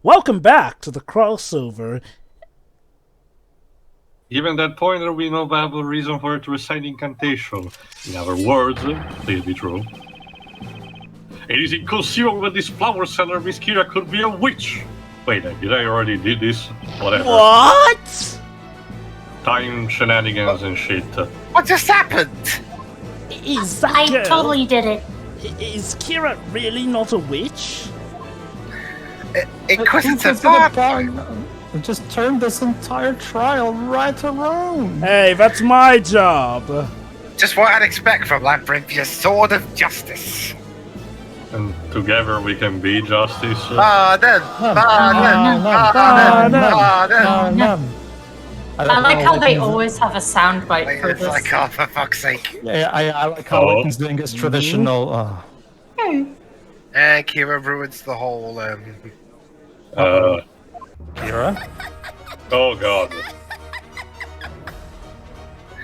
Welcome back to the crossover. Given that point, there will be no viable reason for her to recite incantation. In other words, please be true. It is inconceivable that this flower seller, Miss Kira, could be a witch. Wait, did I already did this? Whatever. What? Time shenanigans and shit. What just happened? Is that I girl, totally did it. Is Kira really not a witch? Inquisitor Barton! Just turned this entire trial right around. Hey, that's my job. Just what I'd expect from Labyrinth, your sword of justice. And together we can be justice. Pardon! I like how they always have a soundbite for It's this. like, oh, for fuck's sake. Yeah, I like how Layton's doing his traditional. Kira ruins the whole, Kira? Oh god.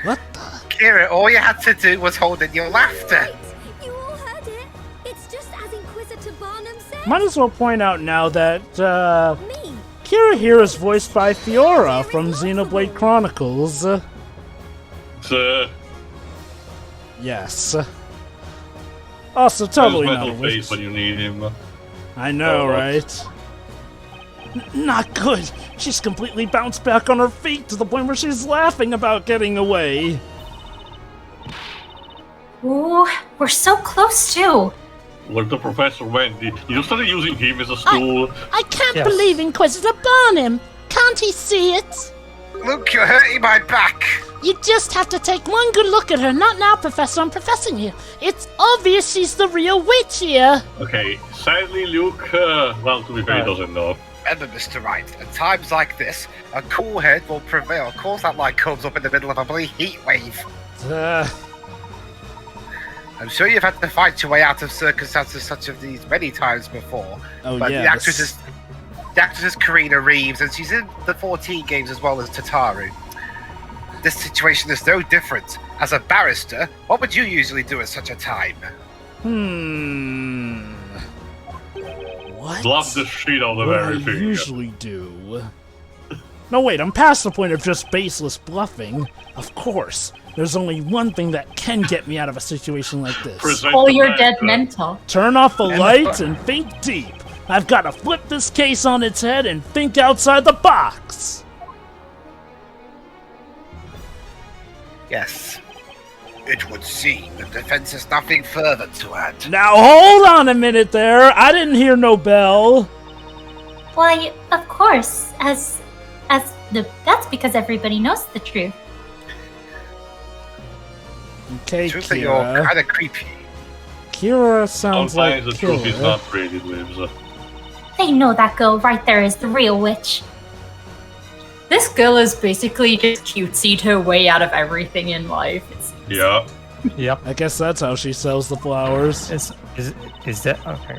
What the? Kira, all you had to do was hold in your laughter. You all heard it. It's just as Inquisitor Barnum said. Might as well point out now that, Me. Kira here is voiced by Fiora from Xenoblade Chronicles. Yes. Also, totally not a metal face witch. when you need him. I know, right? Not good. She's completely bounced back on her feet to the point where she's laughing about getting away. Ooh, we're so close too. Where the professor went, you started using him as a stool. I can't Yes. believe Inquisitor Barnum. Can't he see it? Luke, you're hurting my back. You just have to take one good look at her. Not now, Professor. I'm professing you. It's obvious she's the real witch here. Okay, sadly Luke, well, to be fair, he doesn't know. Remember, Mr. Wright, at times like this, a cool head will prevail. Of course, that light comes up in the middle of a bloody heat wave. I'm sure you've had to fight your way out of circumstances such as these many times before. Oh, But yeah. the actress is Karina Reeves, and she's in the 14 games as well as Tataru. This situation is no different. As a barrister, what would you usually do at such a time? What? Bluff the shit out of What I everything. usually do. No, wait, I'm past the point of just baseless bluffing. Of course, there's only one thing that can get me out of a situation like this. Present Oh, the you're best, dead mental. Turn off the lights and think deep. I've got to flip this case on its head and think outside the box. Yes. It would seem the defense has nothing further to add. Now hold on a minute there. I didn't hear no bell. Why, of course, that's because everybody knows the truth. Okay, Truth that you're Kira. kind of creepy. Kira sounds like Sometimes the truth is killer. not pretty, lives. They know that girl right there is the real witch. This girl is basically just cutesied her way out of everything in life. Yeah. Yep. I guess that's how she sells the flowers. Is that okay?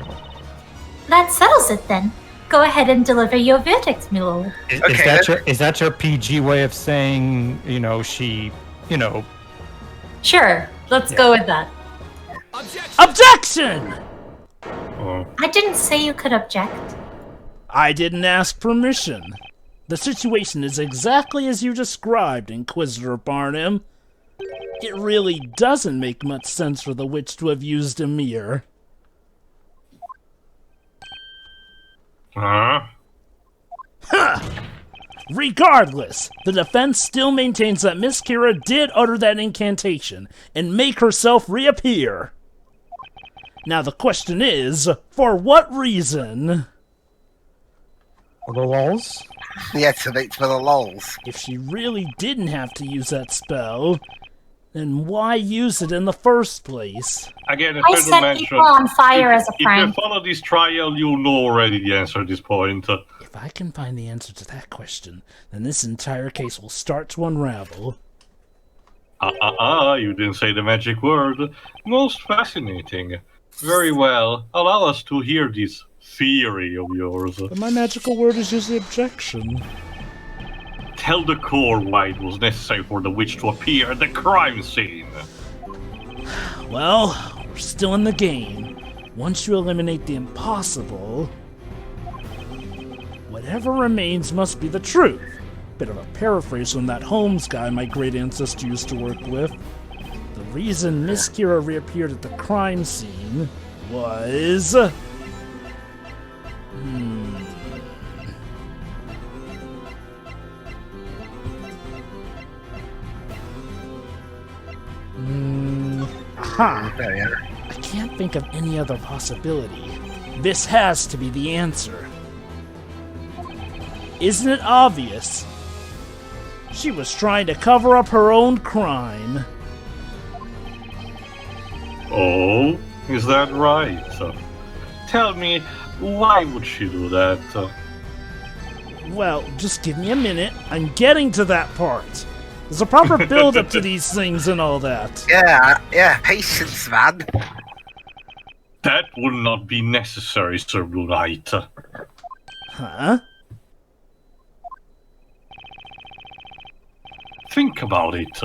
That settles it then. Go ahead and deliver your verdict, my lord. Is that your PG way of saying she Sure, let's go with that. Objection! Oh. I didn't say you could object. I didn't ask permission. The situation is exactly as you described, Inquisitor Barnum. It really doesn't make much sense for the witch to have used a mirror. Huh? Regardless, the defense still maintains that Miss Kira did utter that incantation and make herself reappear. Now the question is, for what reason? for the lulz? Yeah, to make for the lols. If she really didn't have to use that spell, then why use it in the first place? Again, as I Pedro set mentioned, people on fire as a if you prank. follow this trial, you'll know already the answer at this point. If I can find the answer to that question, then this entire case will start to unravel. You didn't say the magic word. Most fascinating. Very well. Allow us to hear this theory of yours. But my magical word is usually objection. Tell the core why it was necessary for the witch to appear at the crime scene. Well, we're still in the game. Once you eliminate the impossible, Whatever remains must be the truth. Bit of a paraphrase from that Holmes guy my great ancestor used to work with. The reason Miss Kira reappeared at the crime scene was... Aha! I can't think of any other possibility. This has to be the answer. Isn't it obvious? She was trying to cover up her own crime. Oh, is that right? Tell me, why would she do that? Well, just give me a minute. I'm getting to that part. There's a proper build-up to these things and all that. Yeah, patience, man. That would not be necessary, Sir Wright. Huh? Think about it.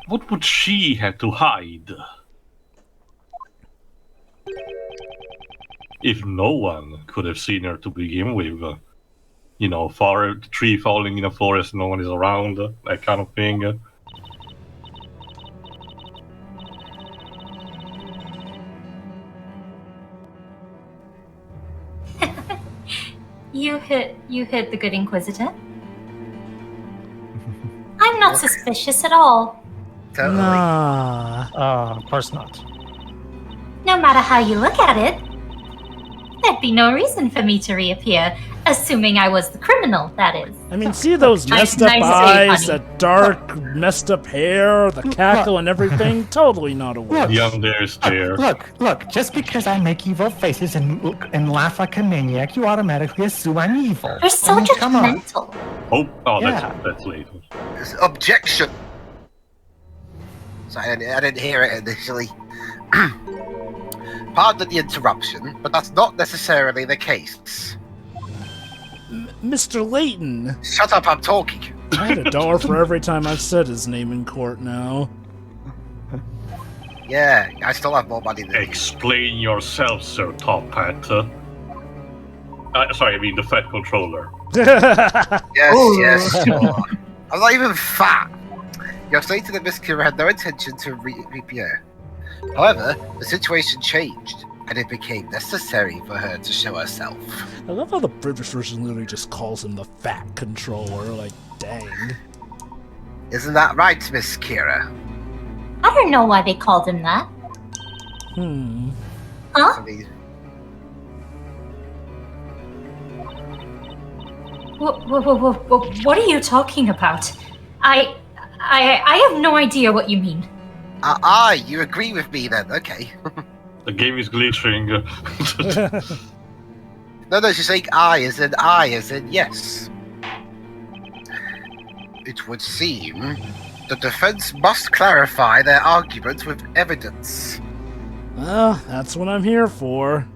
What would she have to hide? If no one could have seen her to begin with, tree falling in a forest, no one is around, that kind of thing. You hit the good Inquisitor. I'm not suspicious at all. Totally. Nah. Of course not. No matter how you look at it, there'd be no reason for me to reappear, assuming I was the criminal, that is. I mean, see those Nice- messed up nice eyes, save, that dark, messed up hair, the cackle and everything? Totally not a witch. Young there is there. Look, just because I make evil faces and laugh like a maniac, you automatically assume I'm evil. You're so Come on. judgmental. Oh, Yeah. that's Layton. Objection. Sorry, I didn't hear it initially. Pardon the interruption, but that's not necessarily the case. Mr. Layton. Shut up, I'm talking. I had $1 for every time I've said his name in court now. Yeah, I still have more money than you. Explain yourself, Sir Top Hat. Sorry, I mean the Fat Controller. Yes, sure. I'm not even fat. You're stating that Miss Kira had no intention to reappear. However, the situation changed, and it became necessary for her to show herself. I love how the British version literally just calls him the Fat Controller, like, dang. Isn't that right, Miss Kira? I don't know why they called him that. Huh? I mean, What are you talking about? I have no idea what you mean. you agree with me then, okay. The game is glitching. No, she's saying I as in yes. It would seem the defense must clarify their argument with evidence. Well, that's what I'm here for.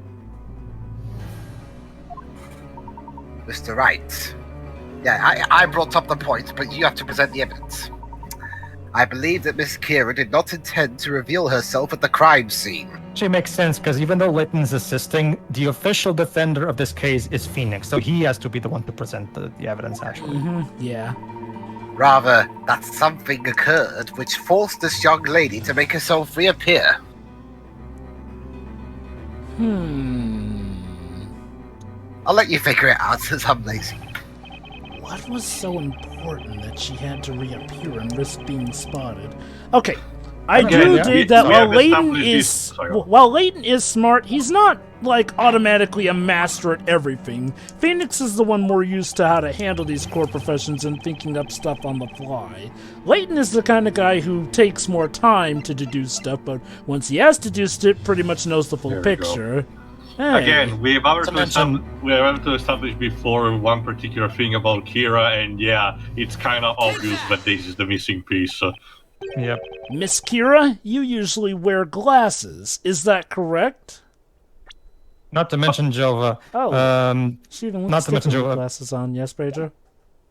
Mr. Wright. Yeah, I brought up the point, but you have to present the evidence. I believe that Miss Kira did not intend to reveal herself at the crime scene. Actually makes sense, because even though Layton's assisting, the official defender of this case is Phoenix, so he has to be the one to present the evidence, actually. Yeah. Rather, that something occurred which forced this young lady to make herself reappear. I'll let you figure it out since I'm lazy. What was so important that she had to reappear and risk being spotted? Okay, I do dig that while Layton is smart, he's not, like, automatically a master at everything. Phoenix is the one more used to how to handle these core professions and thinking up stuff on the fly. Layton is the kind of guy who takes more time to deduce stuff, but once he has deduced it, pretty much knows the full picture. Hey. Again, we have able to establish before one particular thing about Kira, and yeah, it's kind of obvious that this is the missing piece. Yep. Miss Kira, you usually wear glasses. Is that correct? Not to mention Jovah. She even not to mention with Jovah. glasses on. Yes, Pedro?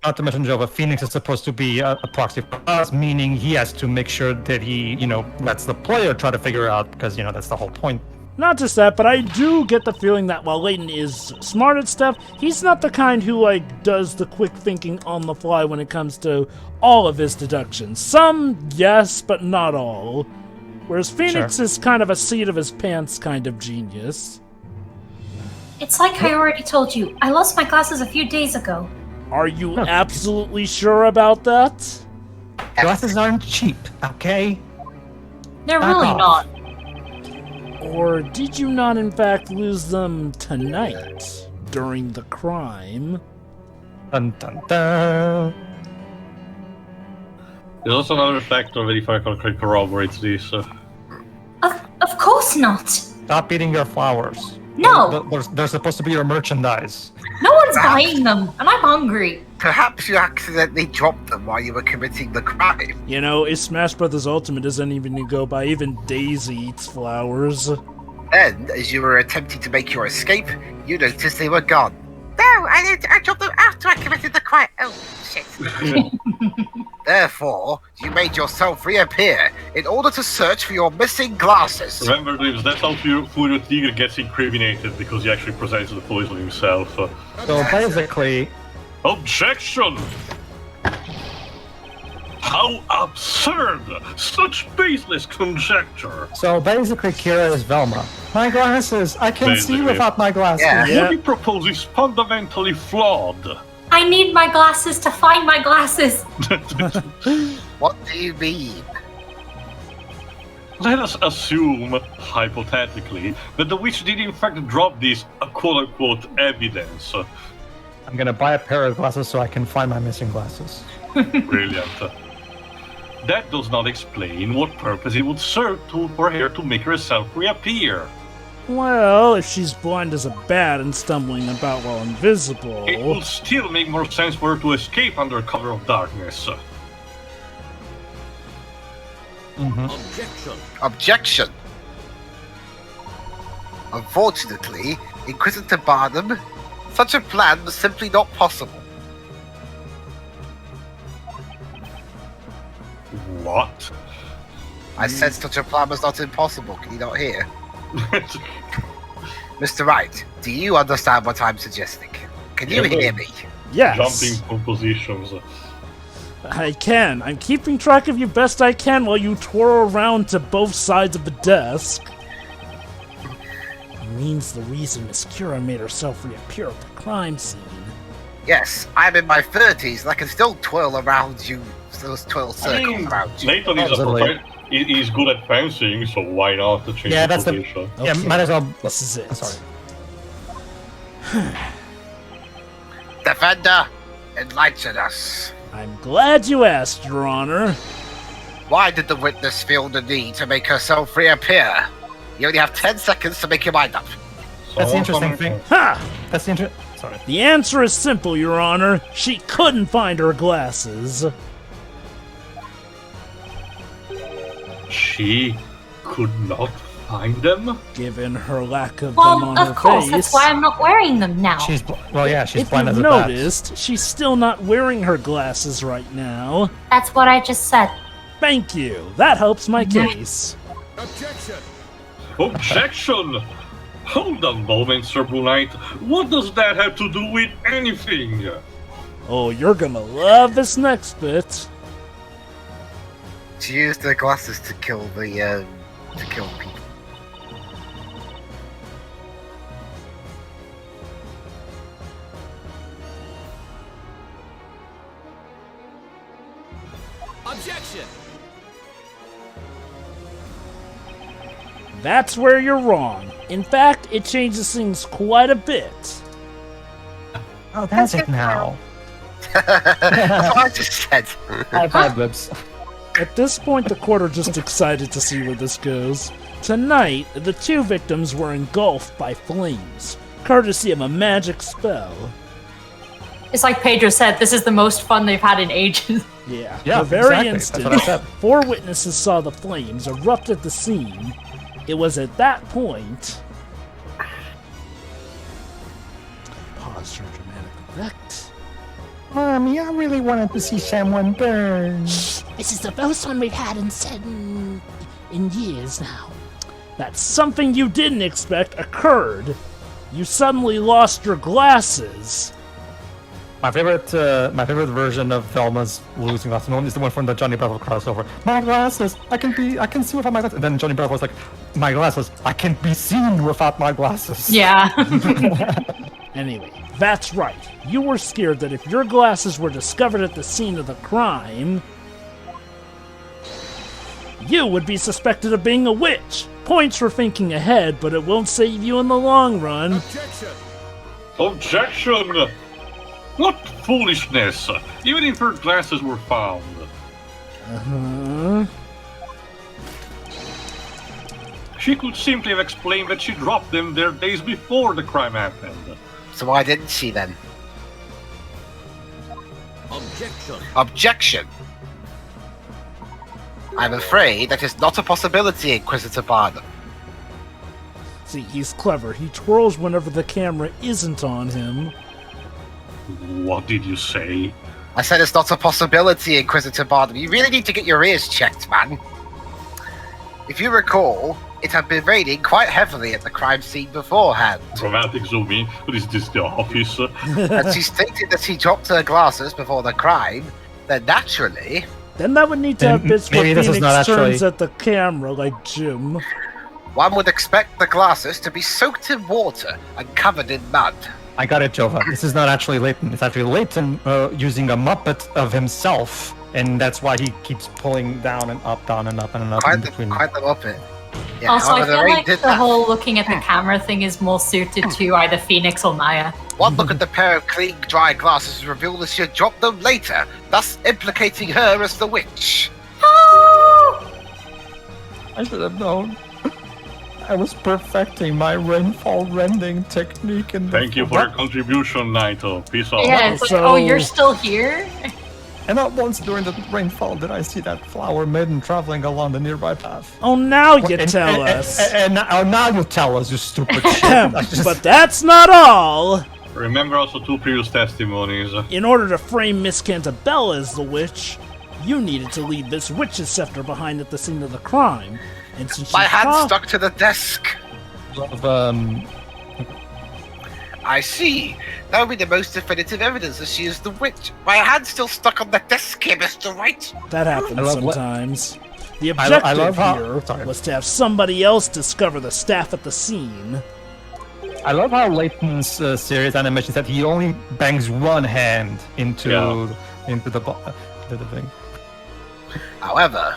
Not to mention Jovah, Phoenix is supposed to be a proxy for us, meaning he has to make sure that he, lets the player try to figure out, because, that's the whole point. Not just that, but I do get the feeling that while Layton is smart at stuff, he's not the kind who, like, does the quick thinking on the fly when it comes to all of his deductions. Some, yes, but not all. Whereas Phoenix is kind of a seat of his pants kind of genius. It's like I already told you. I lost my glasses a few days ago. Are you absolutely sure about that? Glasses aren't cheap, okay? They're Back really off. not. Or did you not, in fact, lose them tonight during the crime? Dun dun dun. There's also another factor that if I can corroborate this. Of course not. Stop eating your flowers. No. They're supposed to be your merchandise. No one's buying them, and I'm hungry. Perhaps you accidentally dropped them while you were committing the crime. You know, a Smash Brothers Ultimate doesn't even go by. Even Daisy eats flowers. Then, as you were attempting to make your escape, you noticed they were gone. No, I dropped them after I committed the crime. Oh, shit. Therefore, you made yourself reappear in order to search for your missing glasses. Remember, Lives, that's how Furio Tigre gets incriminated because he actually presents the poison himself. So basically, Objection! How absurd! Such baseless conjecture! Kira is Velma. My glasses! I can see Basically. without my glasses. Yeah. What he proposes is fundamentally flawed. I need my glasses to find my glasses. What do you mean? Let us assume, hypothetically, that the witch did in fact drop this quote-unquote evidence. I'm gonna buy a pair of glasses so I can find my missing glasses. Brilliant. That does not explain what purpose it would serve for her to make herself reappear. Well, if she's blind as a bat and stumbling about while invisible... It would still make more sense for her to escape under cover of darkness. Objection. Unfortunately, Inquisitor Barnum, such a plan was simply not possible. What? I said such a plan was not impossible. Can you not hear? Mr. Wright, do you understand what I'm suggesting? Can you Yeah, hear me? Yes, Jumping compositions. I can. I'm keeping track of you best I can while you twirl around to both sides of the desk. It means the reason Miss Kira made herself reappear at the crime scene. Yes, I'm in my 30s and I can still twirl around you, those twirl circles around you. Layton is Absolutely. he's good at fencing, so why not change Yeah, the that's the- position? Yeah, Okay, might as well. This is it. Sorry. Defender, enlighten us. I'm glad you asked, Your Honor. Why did the witness feel the need to make herself reappear? You only have 10 seconds to make your mind up. That's the interesting thing. Ha! That's the Sorry. The answer is simple, Your Honor. She couldn't find her glasses. She could not find them? Given her lack of them on Well, her of course, face. that's why I'm not wearing them now. She's she's If blind you've as a bat. noticed, she's still not wearing her glasses right now. That's what I just said. Thank you. That helps my case. Objection! Hold a moment, Sir Blue Knight. What does that have to do with anything? Oh, you're gonna love this next bit. She used her glasses to kill the, to kill people. Objection! That's where you're wrong. In fact, it changes things quite a bit. Oh, that's it now. That's what I just said. High five, lips. At this point, the court are just excited to see where this goes. Tonight, the two victims were engulfed by flames, courtesy of a magic spell. It's like Pedro said, this is the most fun they've had in ages. Yeah, Yeah, the very exactly. That's instant, what I said. 4 witnesses saw the flames erupt at the scene. It was at that point... Pause for dramatic effect. Mommy, I really wanted to see someone burn. This is the first one we've had in years now. that something you didn't expect occurred. You suddenly lost your glasses. My favorite version of Velma's losing glasses moment is the one from the Johnny Bravo crossover. My glasses, I can see without my glasses. And then Johnny Bravo was like, my glasses, I can be seen without my glasses. Yeah. Anyway, that's right. You were scared that if your glasses were discovered at the scene of the crime, you would be suspected of being a witch. Points for thinking ahead, but it won't save you in the long run. Objection! What foolishness! Even if her glasses were found. She could simply have explained that she dropped them there days before the crime happened. So why didn't she then? Objection! I'm afraid that is not a possibility, Inquisitor Barnum. See, he's clever. He twirls whenever the camera isn't on him. What did you say? I said it's not a possibility, Inquisitor Barnum. You really need to get your ears checked, man. If you recall, it had been raining quite heavily at the crime scene beforehand. Dramatic zooming, but is this the office? And she stated that she dropped her glasses before the crime, then naturally... Then that would need to have bits where maybe this is Phoenix not turns actually- at the camera, like Jim. One would expect the glasses to be soaked in water and covered in mud. I got it, Jovah. This is not actually Layton. It's actually Layton using a Muppet of himself, and that's why he keeps pulling down and up, down and up and up in between. Quite the Muppet. Yeah, Also, I however, the feel rain like did the that. whole looking at the camera thing is more suited to either Phoenix or Maya. One look at the pair of clean, dry glasses revealed that she had dropped them later, thus implicating her as the witch. I should have known. I was perfecting my rainfall rending technique in the... Thank you for your contribution, Naito. Peace out. Yeah, it's like, So- oh, you're still here? And not once during the rainfall did I see that flower maiden traveling along the nearby path. Oh, now you And- tell and- us. And now you tell us, you stupid shit. I just- But that's not all. Remember also 2 previous testimonies. In order to frame Miss Cantabella as the witch, you needed to leave this witch's scepter behind at the scene of the crime. And since My you hand saw- stuck to the desk. I see. That would be the most definitive evidence that she is the witch. My hand's still stuck on the desk here, Mr. Wright. That happens I love sometimes. The I objective love how- here sorry. was to have somebody else discover the staff at the scene. I love how Layton's series animation said he only bangs one hand into the thing. However,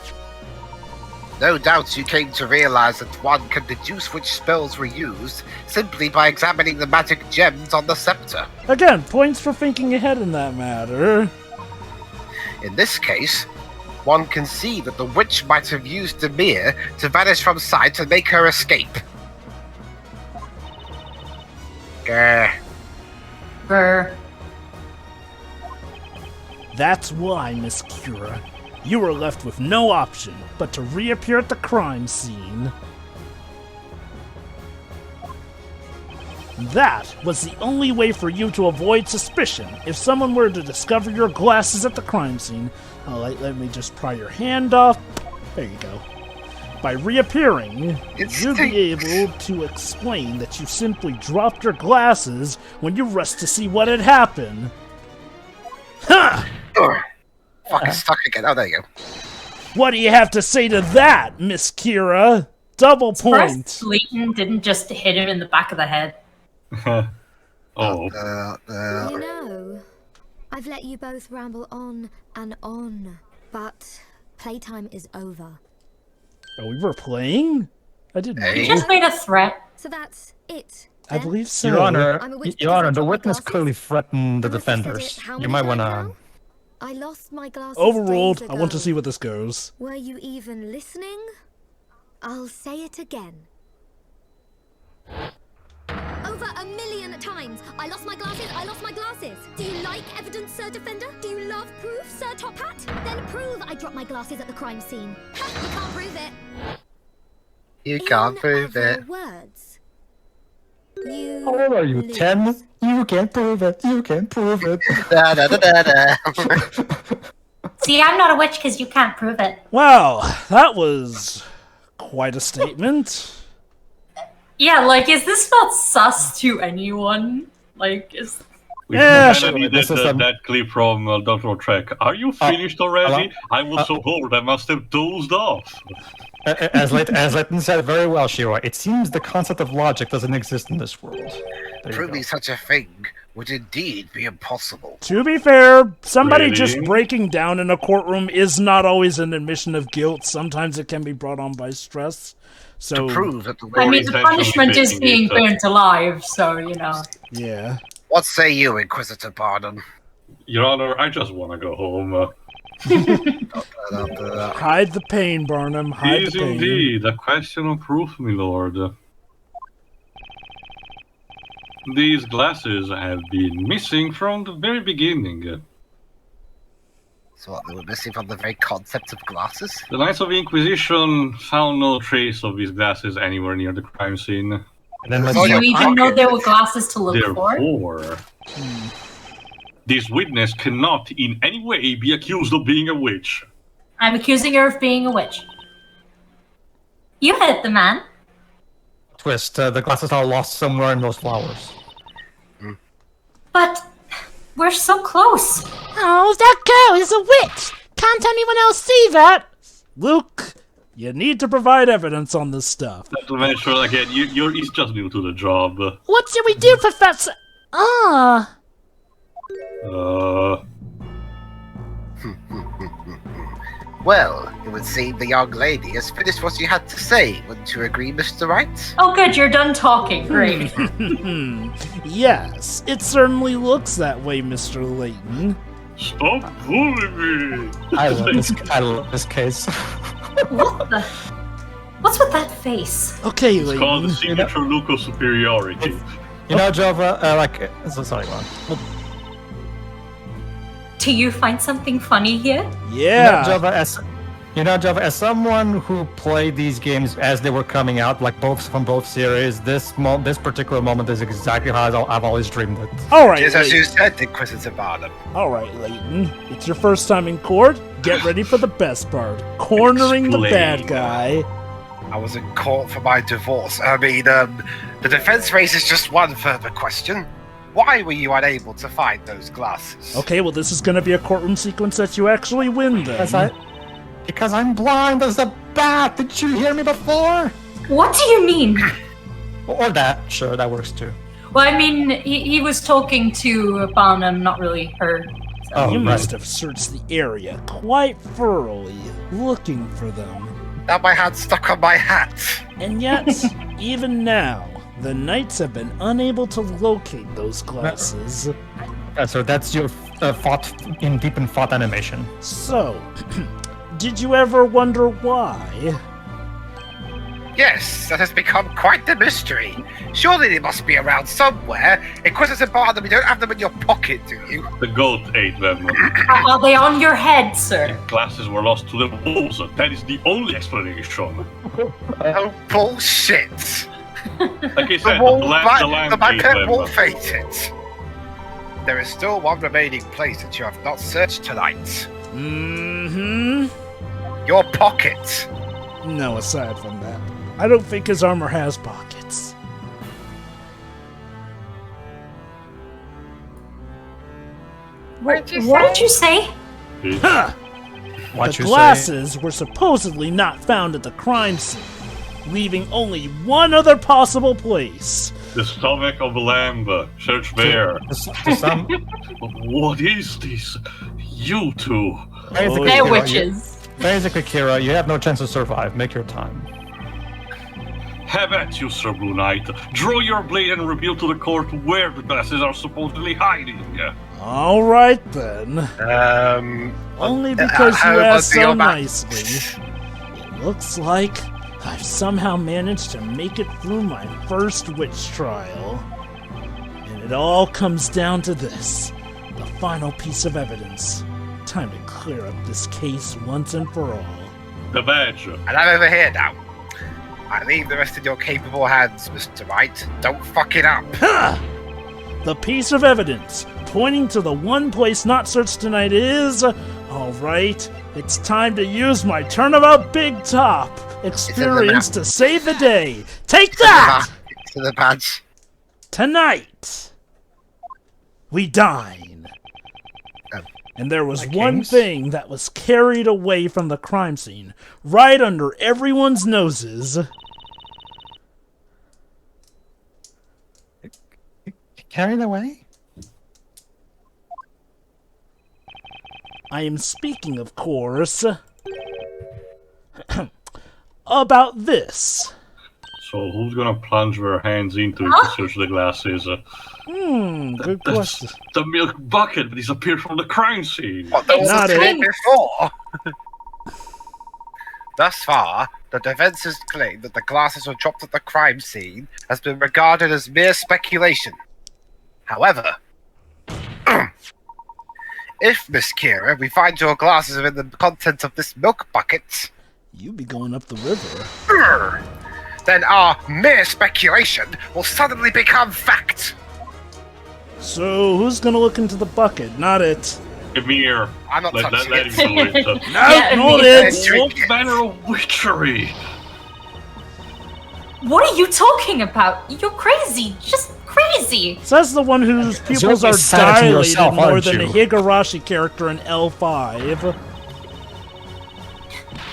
no doubt you came to realize that one can deduce which spells were used simply by examining the magic gems on the scepter. Again, points for thinking ahead in that matter. In this case, one can see that the witch might have used Demir to vanish from sight and make her escape. Brr. That's why, Miss Kira, you were left with no option but to reappear at the crime scene. That was the only way for you to avoid suspicion if someone were to discover your glasses at the crime scene. Let me just pry your hand off. There you go. By reappearing, you'd be able to explain that you simply dropped your glasses when you rushed to see what had happened. Ha! Fucking stuck again. Oh, there you go. What do you have to say to that, Miss Kira? Double point. First, Layton didn't just hit him in the back of the head. Oh. You know, I've let you both ramble on and on, but playtime is over. Oh, we were playing? I didn't know. Hey. He just made a threat. So that's it. I then? believe so. Your Honor, I'm a witch Your Honor, because I the dropped my witness glasses. clearly threatened the And if I said defenders. it, how You many might times wanna... now? I lost my glasses Overruled. days I want to ago. see what this goes. Were you even listening? I'll say it again. Over 1,000,000 times! I lost my glasses, I lost my glasses! Do you like evidence, Sir Defender? Do you love proof, Sir Top Hat? Then prove I dropped my glasses at the crime scene. Ha! You can't prove it! You can't prove In it. other words, you How old are you, lose. 10? You can't prove it, you can't prove it. Da, da, da, da, da. See, I'm not a witch because you can't prove it. Wow, that was quite a statement. Yeah, like, is this not sus to anyone? Like, is... We Yeah, kinda sure, needed this is that clip from Dr. Trek. Are you finished already? I was so bored I must have dozed off. As Layton said very well, Shira, it seems the concept of logic doesn't exist in this world. There you Proving go. such a thing would indeed be impossible. To be fair, somebody Really? just breaking down in a courtroom is not always an admission of guilt. Sometimes it can be brought on by stress. So, To prove that the I war mean, is... the punishment is being making it, burnt alive, so, you know. yeah. What say you, Inquisitor Barnum? Your Honor, I just want to go home. Hide the pain, Barnum. Hide Is the pain. indeed a question of proof, my lord. These glasses have been missing from the very beginning. So what, they were missing from the very concept of glasses? The Knights of the Inquisition found no trace of these glasses anywhere near the crime scene. And then Oh, Do you yeah. even know there were glasses to look for? Therefore, this witness cannot in any way be accused of being a witch. I'm accusing her of being a witch. You hit the man. twist, the glasses are lost somewhere in those flowers. But we're so close. Oh, that girl is a witch! Can't anyone else see that? Luke, you need to provide evidence on this stuff. Not to mention, again, he's just new to the job. What should we do, Professor? Ah. Well, it would seem the young lady has finished what she had to say. Wouldn't you agree, Mr. Wright? Oh, good, you're done talking. Great. Yes, it certainly looks that way, Mr. Layton. Stop fooling me! I love this case. What the? What's with that face? Okay, It's called the Layton. signature look of superiority. You know, Jovah, so sorry, go on. Do you find something funny here? Yeah. You know, Jovah, as someone who played these games as they were coming out, like from both series, this particular moment is exactly how I've always dreamed it. All right, Just as you Layton. said, Inquisitor Barnum. All right, Layton. It's your first time in court. Get ready for the best part: cornering the bad Explain. guy. I was in court for my divorce. The defense raises just one further question. Why were you unable to find those glasses? Okay, well, this is going to be a courtroom sequence that you actually win, then. Because I'm blind as a bat. Did you hear me before? What do you mean? Or that, sure, that works too. Well, I mean, he was talking to Barnum, not really her. So. Oh, You right. must have searched the area quite thoroughly, looking for them. Now my hand's stuck on my hat. And yet, even now, the Knights have been unable to locate those glasses. So that's your deep in thought animation. So, did you ever wonder why? Yes, that has become quite the mystery. Surely they must be around somewhere. Inquisitor Barnum, you don't have them in your pocket, do you? The goat ate them. Are they on your head, sir? Glasses were lost to the wolves. That is the only explanation. Oh, bullshit. Like I said, the lamb my ate pet them. wolf ate it. There is still one remaining place that you have not searched tonight. Mm-hmm. Your pocket. No, aside from that, I don't think his armor has pockets. What did you say? Huh! What The you glasses were supposedly not found at the crime scene, leaving only one other possible place. The stomach of a lamb. Search there. To some, What is this? You two. basically, They're Kira, witches. Basically, Kira, you have no chance to survive. Make your time. Have at you, Sir Blue Knight. Draw your blade and reveal to the court where the glasses are supposedly hiding. All right then. Only because how you about asked the so other- nicely. It looks like I've somehow managed to make it through my first witch trial. And it all comes down to this, the final piece of evidence. Time to clear up this case once and for all. The badge. And I'm over here now. I leave the rest in your capable hands, Mr. Wright. Don't fuck it up. Ha! The piece of evidence pointing to the one place not searched tonight is... Alright, it's time to use my turnabout big top experience to save the day. Take that! to the badge. Tonight, we dine. And there was one thing that was carried away from the crime scene, right under everyone's noses. Carried away? I am speaking, of course, about this. So who's gonna plunge their hands into it to search the glasses? Good question. The milk bucket disappeared from the crime scene. What, that was Not the it. before? Thus far, the defense's claim that the glasses were dropped at the crime scene has been regarded as mere speculation. However, if, Miss Kira, we find your glasses are in the contents of this milk bucket, You be going up the river. then our mere speculation will suddenly become fact. So, who's gonna look into the bucket? Not it. Emir, I'm not let touching him it. do it. No, Yeah, not Emir. it! What manner of witchery? What are you talking about? You're crazy. Just crazy. Says the one whose pupils really are sad to dilated yourself, more aren't than you? a Higurashi character in L5.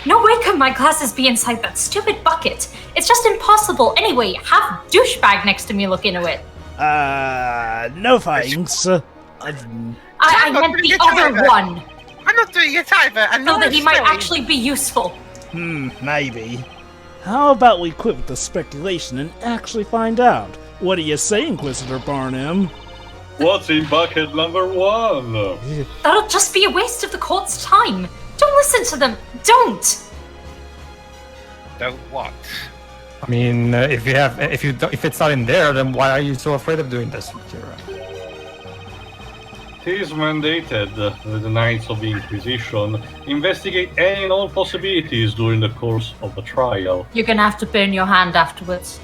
No way could my glasses be inside that stupid bucket. It's just impossible. Anyway, have douchebag next to me look into it. No thanks. I I'm not meant doing the it other either. one, I'm not doing it either, and so that he might actually. actually be useful. Maybe. How about we quit with the speculation and actually find out? What do you say, Inquisitor Barnum? What's in bucket number 1? That'll just be a waste of the court's time. Don't listen to them. Don't. Don't what? I mean, if it's not in there, then why are you so afraid of doing this, Kira? It is mandated that the Knights of the Inquisition investigate any and all possibilities during the course of the trial. You're gonna have to burn your hand afterwards.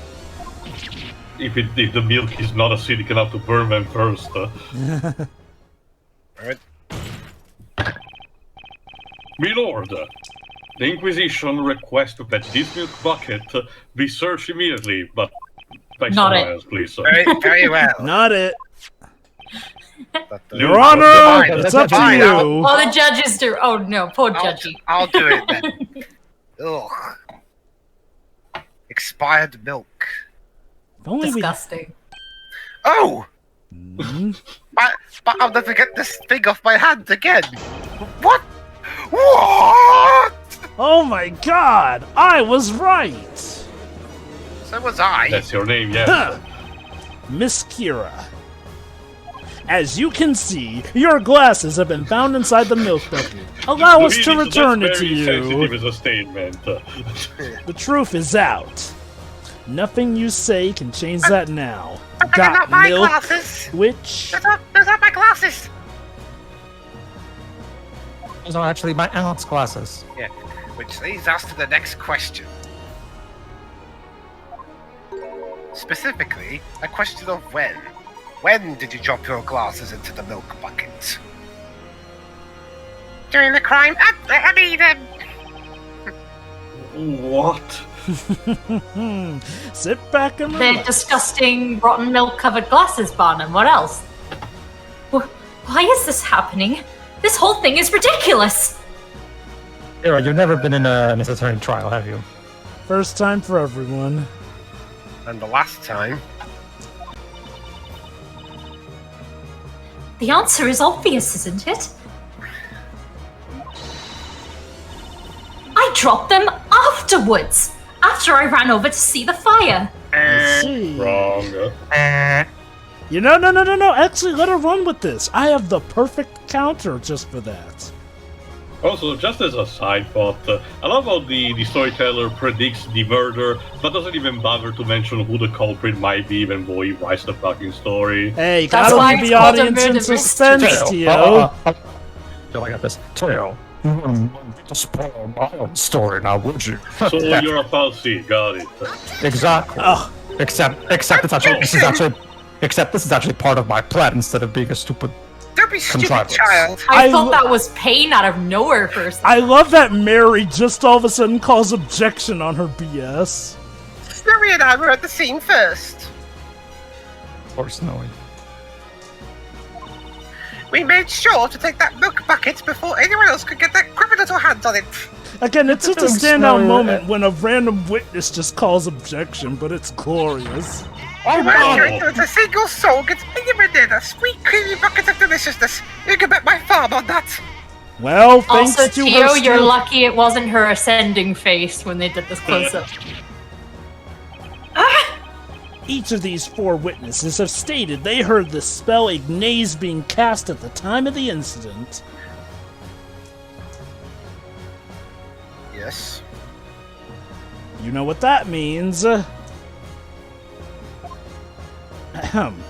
If the milk is not acidic enough to burn them first. Alright. Milord, the Inquisition requests that this milk bucket be searched immediately, but by Not someone it. else, please. Very well. Not it. But, Your Fine, Honor, it's up to fine, you. Oh, the judges do. Oh no, poor judgy. I'll do it then. Ugh. Expired milk. If only we... Disgusting. Oh! but I'll never get this thing off my hand again. What? What? Oh my god! I was right! So was I. That's your name, yes. Huh. Miss Kira. As you can see, your glasses have been found inside the milk bucket. Allow us to Really, return it that's to very sensitive you. as a statement. The truth is out. Nothing you say can change that now. But they're Got not my milk, glasses. which... Those are my glasses. Those are actually my aunt's glasses. Yeah. Which leads us to the next question. Specifically, a question of when. When did you drop your glasses into the milk bucket? During the crime? What? Sit back and They're relax. disgusting, rotten milk-covered glasses, Barnum. What else? Why is this happening? This whole thing is ridiculous. Kira, you've never been in a necessary trial, have you? First time for everyone. And the last time. The answer is obvious, isn't it? I dropped them afterwards, after I ran over to see the fire. Let's see. Wrong. You know, no. Actually, let her run with this. I have the perfect counter just for that. Also, just as a side thought, I love how the storyteller predicts the murder, but doesn't even bother to mention who the culprit might be even though he writes the fucking story. Hey, That's gotta why leave it's the called a audience in murder suspense, mystery. Tio. Yo, I got this. Teo, you wouldn't want to spoil my own story now, would you? So you're a falsy, got it. Exactly. Ugh. Except this is actually part of my plan instead of being a stupid. Don't be stupid, Contrivance. child. I thought that was pain out of nowhere for a second. I love that Mary just all of a sudden calls objection on her BS. Snowy and I were at the scene first. Or Snowy. We made sure to take that milk bucket before anyone else could get their criminal hands on it. Again, it's just a standout moment when a random witness just calls objection, but it's glorious. Oh my! Not a single soul gets anywhere near the sweet, creamy bucket of deliciousness. You can bet my farm on that. Well, thanks Also, to Tio, her you're lucky it wasn't her ascending face when they did this close-up. Each of these 4 witnesses have stated they heard the spell Ignace being cast at the time of the incident. Yes. You know what that means. Ahem.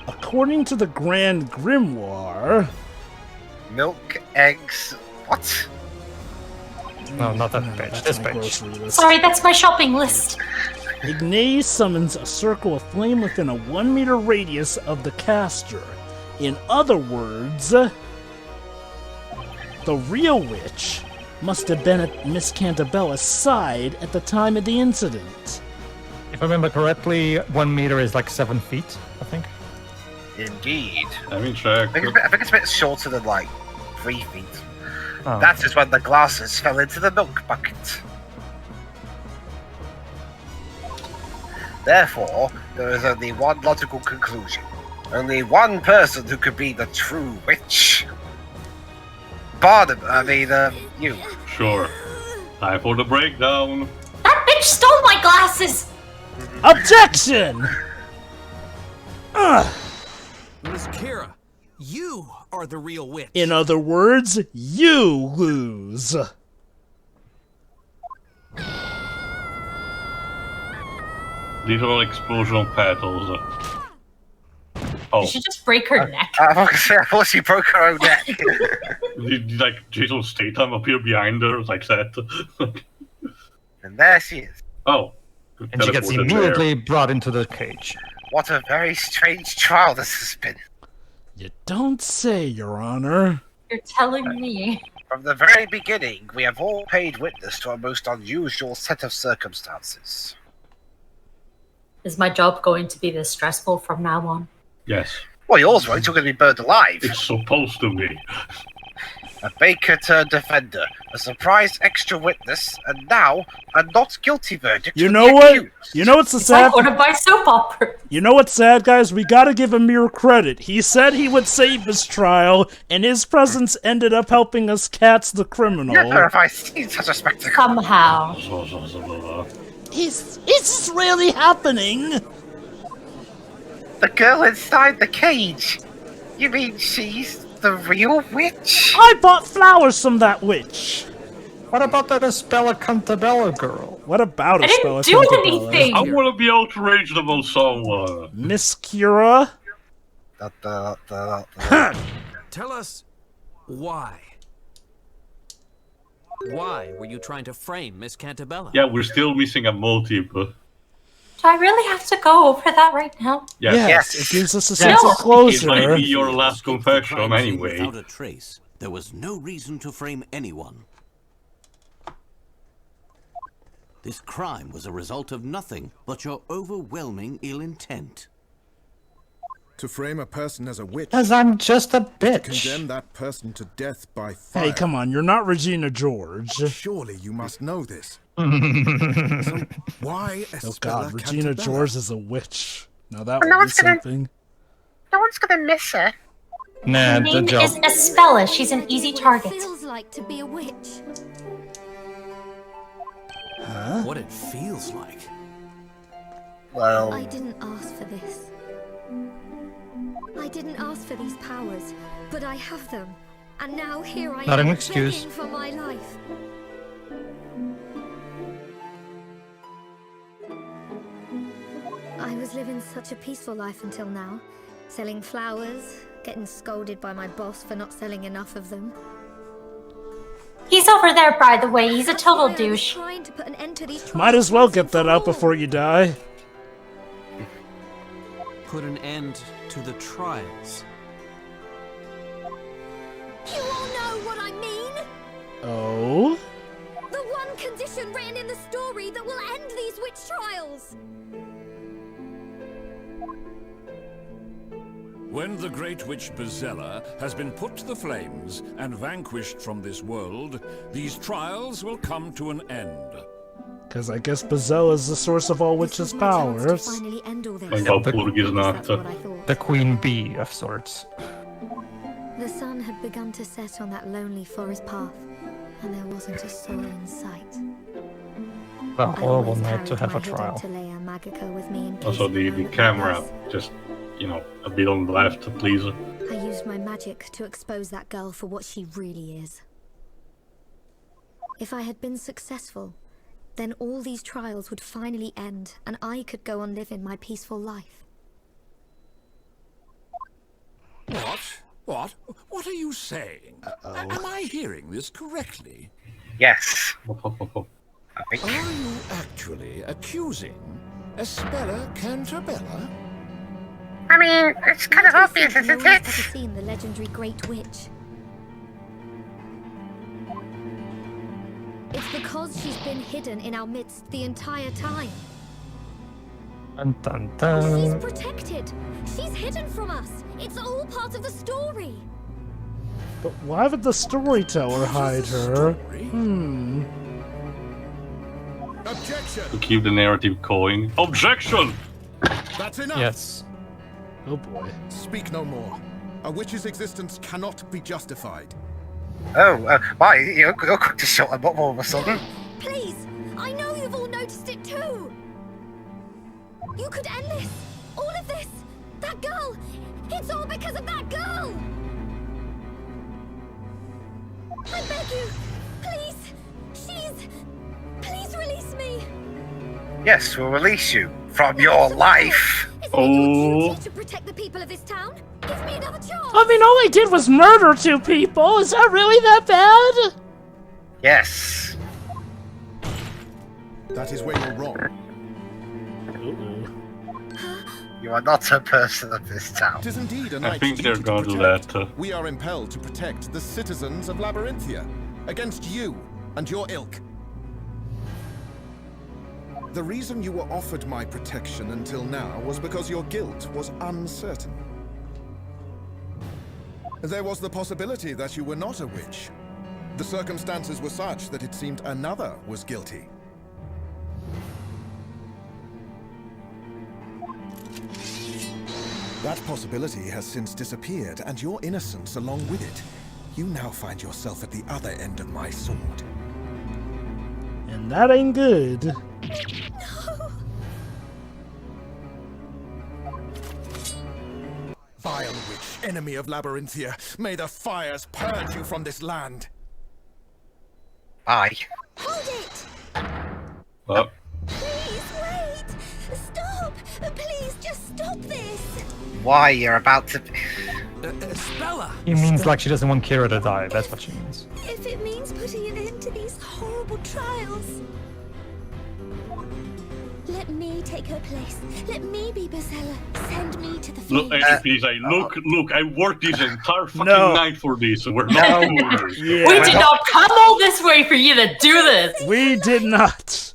According to the Grand Grimoire... Milk, eggs, what? No, not that page. That's This my page. grocery list. Sorry, that's my shopping list. Ignace summons a circle of flame within a 1 meter radius of the caster. In other words, the real witch must have been at Miss Cantabella's side at the time of the incident. If I remember correctly, 1 meter is like 7 feet, I think. Indeed. Let me check. I think it's a bit shorter than like 3 feet. Oh. That is when the glasses fell into the milk bucket. Therefore, there is only one logical conclusion. Only one person who could be the true witch. You. Sure. Time for the breakdown. That bitch stole my glasses! Objection! Ugh. Miss Kira, you are the real witch. In other words, you lose. These are all explosional petals. Oh, Did she just break her neck? I thought she broke her own neck. like Jason Statham appear behind her like that. And there she is. Oh. And she gets Teleported immediately brought into the cage. What a very strange trial this has been. You don't say, Your Honor. You're telling me. From the very beginning, we have all paid witness to a most unusual set of circumstances. Is my job going to be this stressful from now on? Yes. Well, yours won't. You're going to be burned alive. It's supposed to be. A baker turned defender, a surprise extra witness, and now a not guilty verdict. You for know the what? accused. You know what's the It's like sad? one of my soap operas. You know what's sad, guys? We gotta give Amir credit. He said he would save his trial, and his presence ended up helping us catch the criminal. Never have I seen such a spectacle. Somehow. Is this really happening? The girl inside the cage. You mean she's the real witch? I bought flowers from that witch. What about that Espella Cantabella girl? What about I Espella didn't do Cantabella? anything. I want to be outraged about someone. Miss Kira? Tell us why. Why were you trying to frame Miss Cantabella? Yeah, we're still missing a motive. Do I really have to go over that right now? Yes. Yes, it gives us a sense No. of closure. It might be your last Escaped the confession crime scene anyway. Without a trace, there was no reason to frame anyone. This crime was a result of nothing but your overwhelming ill intent. To frame a person as a witch, Because I'm just a bitch. condemn that person to death by fire. Hey, come on, you're not Regina George. Surely you must know this. So why Oh Espella god, Regina Cantabella? George is a witch. Now that No would be one's gonna- something. No one's gonna miss her. Nah, Her the name job. is Espella. She's an easy What target. it feels like to be a witch. What it feels like. Well, I didn't ask for this. I didn't ask for these powers, but I have them. And now here I Not am an excuse. begging for my life. I was living such a peaceful life until now. Selling flowers, getting scolded by my boss for not selling enough of them. He's over there, by the way. He's a total I was douche. trying to put an end to these Might as well trials get that once out and for before all. you die. Put an end to the trials. You all know what I mean? Oh? The one condition written in the story that will end these witch witch trials! When the great witch Espella has been put to the flames and vanquished from this world, these trials will come to an end. Because I guess Espella is the source of all witches' powers. Finally end all this. And Valpurg is not. That's what I thought. The queen bee of sorts. The sun had begun to set on that lonely forest path, and there wasn't a soul in sight. A horrible night to have a trial. Also, the camera just, you know, a bit on the left, please. I used my magic to expose that girl for what she really is. If I had been successful, then all these trials would finally end, and I could go on living my peaceful life. What? What are you saying? Am I hearing this correctly? Yes. Are you actually accusing Espella Cantabella? I mean, it's kind of obvious, isn't I've it? seen the legendary Great Witch. It's because she's been hidden in our midst the entire time. Dun, dun, She's dun. protected. She's hidden from us. It's all part of the story. But why would the storyteller hide her? Objection! To keep the narrative going. Objection! That's enough! Yes. Oh boy. Speak no more. A witch's existence cannot be justified. Oh, why? You're quick to shut him up all of a sudden. Please, I know you've all noticed it too. You could end this. All of this. That girl. It's all because of that girl. I beg you. Please. Please release me. Yes, we'll release you from your life. Is it your duty to protect the people of this town? Give me another chance. I mean, all I did was murder 2 people. Is that really that bad? Yes. That is where you're wrong. You are not a person of this town. It is indeed a I knight's think they're duty to going to do protect. that. We are impelled to protect the citizens of Labyrinthia against you and your ilk. The reason you were offered my protection until now was because your guilt was uncertain. There was the possibility that you were not a witch. The circumstances were such that it seemed another was guilty. That possibility has since disappeared, and your innocence along with it. You now find yourself at the other end of my sword. And that ain't good. No. Vile witch, enemy of Labyrinthia, may the fires purge you from this land. Aye. Hold it. Well, Please wait. Stop. Please just stop this. Why? You're about to... Espella! He means like she doesn't want Kira to die. That's what she means. If it means putting an end to these horrible trials. Let me take her place. Let me be Espella. Send me to the look, flames. please, look, I worked this entire fucking No. night for this. We're not doing this. Yeah. We did not come all this way for you to do this! We did not.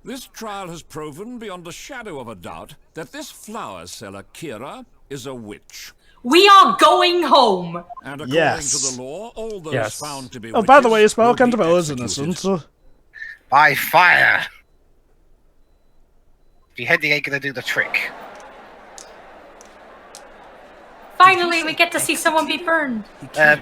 This trial has proven beyond a shadow of a doubt that this flower seller, Kira, is a witch. We are going home! And according Yes. to the law, all those Yes. found to be Oh, by the way, witches Espella will be Cantabella is executed. innocent. By fire. Beheading ain't gonna do the trick. Finally, we get to see someone be burned.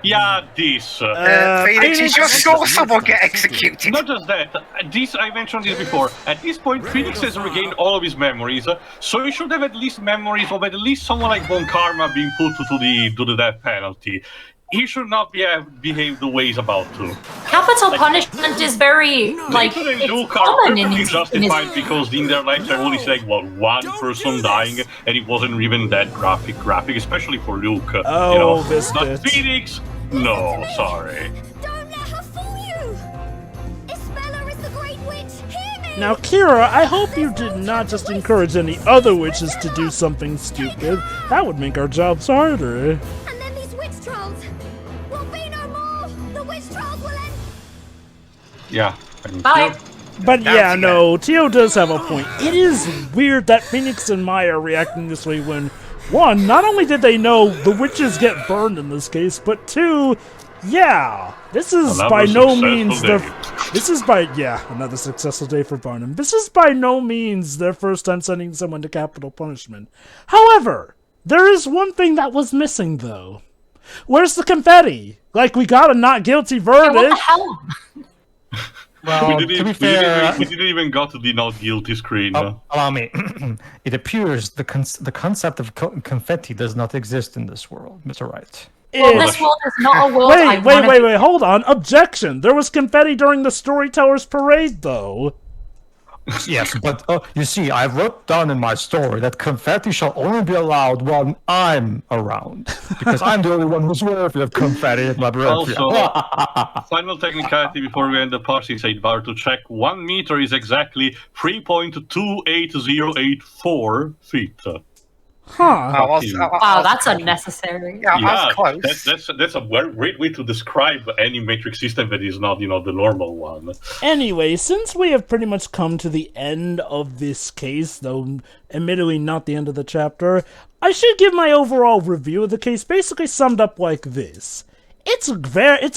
Yeah, this. Phoenix, you just saw someone get executed. Not just that, this, I mentioned this before. At this point, Phoenix has regained all of his memories, so he should have at least memories of at least someone like Von Karma being put to the death penalty. He should not behave the way he's about to. Capital punishment is very, like, Layton and it's Luke are common in perfectly his... justified because in their lives there only like what one person dying, and it wasn't even that graphic, especially for Luke. Oh, you know, Biscuit. but Phoenix, no, sorry. Don't let her fool you. Espella is the Great Witch. Hear me. Now, Kira, I hope you did not just encourage any other witches to do something stupid. That would make our jobs harder. And then these witch trials will be no more. The witch trials will end. Yeah. Thank Bye. you. But yeah, no, Tio does have a point. It is weird that Phoenix and Maya are reacting this way when, one, not only did they know the witches get burned in this case, but two, yeah, this is by no means their... This is by... Yeah, another successful day for Barnum. This is by no means their first time sending someone to capital punishment. However, there is one thing that was missing, though. Where's the confetti? Like, we got a not guilty verdict. What the hell? Well, we to be fair, didn't even got to the not guilty screen. Allow me. It appears the concept of confetti does not exist in this world, Mr. Wright. Well, this world is not a world. Wait, hold on. Objection. There was confetti during the Storyteller's Parade, though. Yes, but you see, I wrote down in my story that confetti shall only be allowed when I'm around, because I'm the only one who's worthy of confetti at my breath. Also, final technicality before we end the party, said Bar, to check 1 meter is exactly 3.28084 feet. Huh. Wow, that's unnecessary. Yeah, close. That's a great way to describe any metric system that is not, the normal one. Anyway, since we have pretty much come to the end of this case, though admittedly not the end of the chapter, I should give my overall review of the case, basically summed up like this. It's a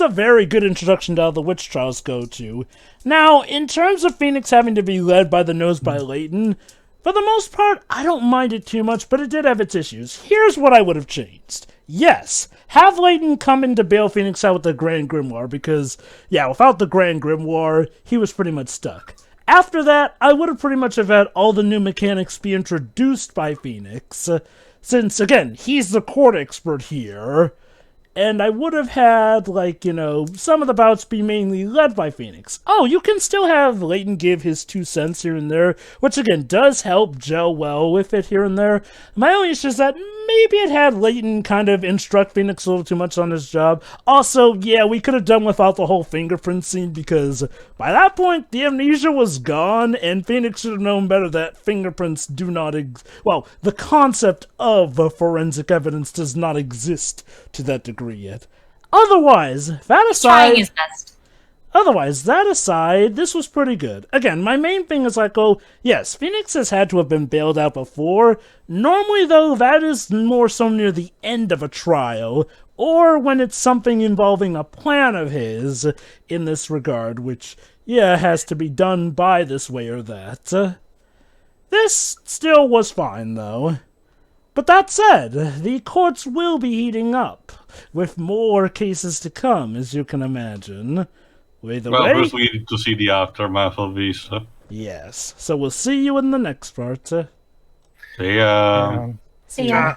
very good introduction to how the witch trials go to. Now, in terms of Phoenix having to be led by the nose by Layton, for the most part, I don't mind it too much, but it did have its issues. Here's what I would have changed. Yes, have Layton come in to bail Phoenix out with the Grand Grimoire, because, yeah, without the Grand Grimoire, he was pretty much stuck. After that, I would have pretty much have had all the new mechanics be introduced by Phoenix, since, again, he's the court expert here. And I would have had, some of the bouts be mainly led by Phoenix. Oh, you can still have Layton give his 2 cents here and there, which again does help gel well with it here and there. My only issue is that maybe it had Layton kind of instruct Phoenix a little too much on his job. Also, yeah, we could have done without the whole fingerprint scene, because by that point, the amnesia was gone, and Phoenix should have known better that fingerprints do not the concept of forensic evidence does not exist to that degree yet. Otherwise, that aside... Trying his best. Otherwise, that aside, this was pretty good. Again, my main thing is yes, Phoenix has had to have been bailed out before. Normally, though, that is more so near the end of a trial, or when it's something involving a plan of his in this regard, which, yeah, has to be done by this way or that. This still was fine, though. But that said, the courts will be heating up, with more cases to come, as you can imagine. First we need to see the aftermath of this. Yes, so we'll see you in the next part. See ya. See ya.